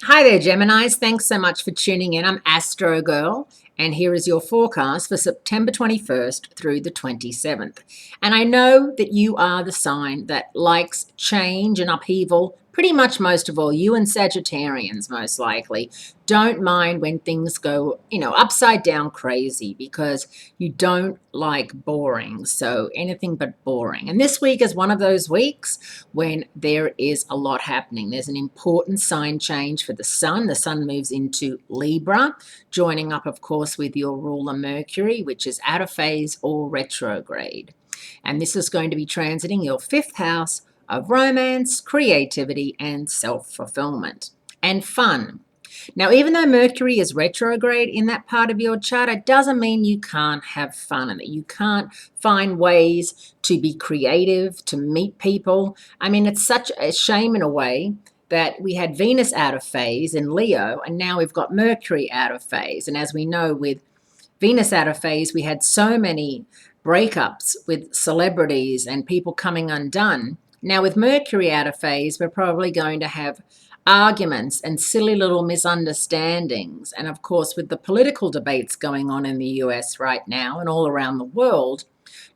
Hi there, Geminis. Thanks so much for tuning in. I'm Astrogirl, and here is your forecast for September 21st through the 27th. And I know that you are the sign that likes change and upheaval. Pretty much most of all, you and Sagittarians, most likely, don't mind when things go, upside down crazy because you don't like boring. So anything but boring. And this week is one of those weeks when there is a lot happening. There's an important sign change for the sun. The sun moves into Libra, joining up, of course, with your ruler Mercury, which is out of phase or retrograde. And this is going to be transiting your fifth house of romance, creativity, and self-fulfillment and fun. Now, even though Mercury is retrograde in that part of your chart, it doesn't mean you can't have fun and that you can't find ways to be creative, to meet people. I mean, it's such a shame in a way that we had Venus out of phase in Leo, and now we've got Mercury out of phase. And as we know, with Venus out of phase, we had so many breakups with celebrities and people coming undone. Now, with Mercury out of phase, we're probably going to have arguments and silly little misunderstandings. And of course, with the political debates going on in the US right now and all around the world,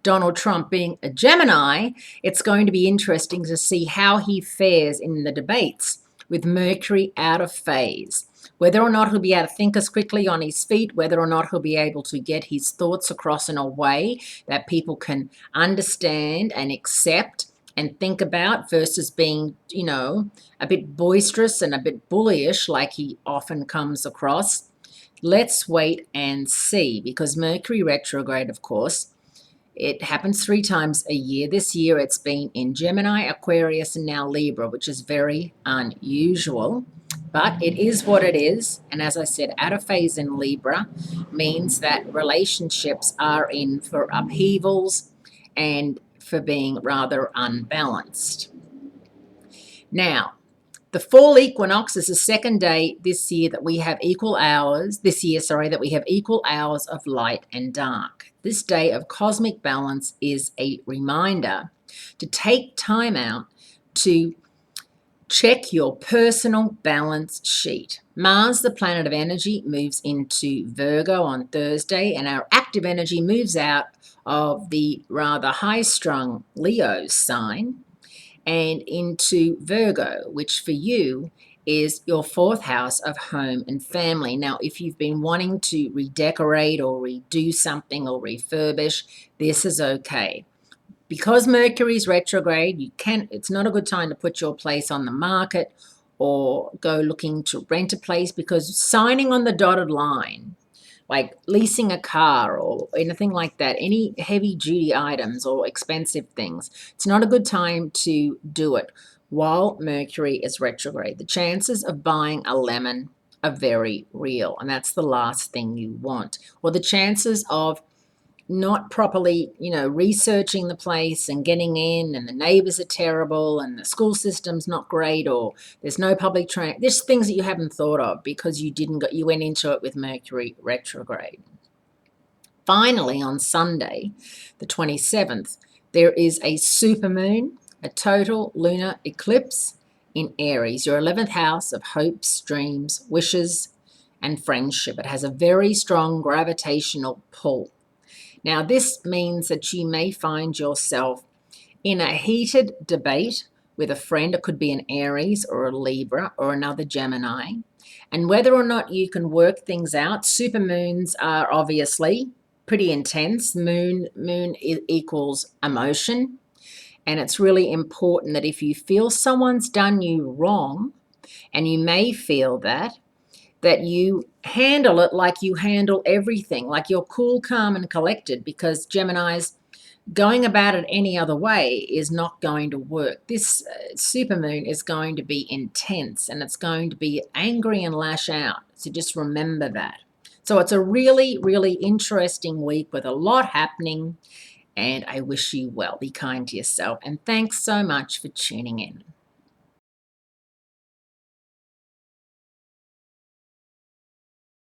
Donald Trump being a Gemini, it's going to be interesting to see how he fares in the debates with Mercury out of phase. Whether or not he'll be able to think as quickly on his feet, whether or not he'll be able to get his thoughts across in a way that people can understand and accept and think about versus being, a bit boisterous and a bit bullyish like he often comes across. Let's wait and see, because Mercury retrograde, of course, it happens 3 times a year. This year it's been in Gemini, Aquarius, and now Libra, which is very unusual. But it is what it is. And as I said, out of phase in Libra means that relationships are in for upheavals and for being rather unbalanced. Now, the fall equinox is the second day this year that we have equal hours, that we have equal hours of light and dark. This day of cosmic balance is a reminder to take time out to check your personal balance sheet. Mars, the planet of energy, moves into Virgo on Thursday, and our active energy moves out of the rather high-strung Leo sign and into Virgo, which for you is your 4th house of home and family. Now, if you've been wanting to redecorate or redo something or refurbish, this is okay. Because Mercury's retrograde, it's not a good time to put your place on the market or go looking to rent a place, because signing on the dotted line, like leasing a car or anything like that, any heavy duty items or expensive things, it's not a good time to do it while Mercury is retrograde. The chances of buying a lemon are very real, and that's the last thing you want. Or the chances of not properly, researching the place and getting in, and the neighbors are terrible and the school system's not great, or there's no public transit. There's things that you haven't thought of because you went into it with Mercury retrograde. Finally, on Sunday, the 27th, there is a supermoon, a total lunar eclipse in Aries, your 11th house of hopes, dreams, wishes, and friendship. It has a very strong gravitational pull. Now, this means that you may find yourself in a heated debate with a friend. It could be an Aries or a Libra or another Gemini. And whether or not you can work things out, supermoons are obviously pretty intense. Moon equals emotion. And it's really important that if you feel someone's done you wrong, and you may feel that you handle it like you handle everything, like you're cool, calm, and collected, because Gemini's going about it any other way is not going to work. This supermoon is going to be intense, and it's going to be angry and lash out. So just remember that. So it's a really, really interesting week with a lot happening, and I wish you well. Be kind to yourself, and thanks so much for tuning in.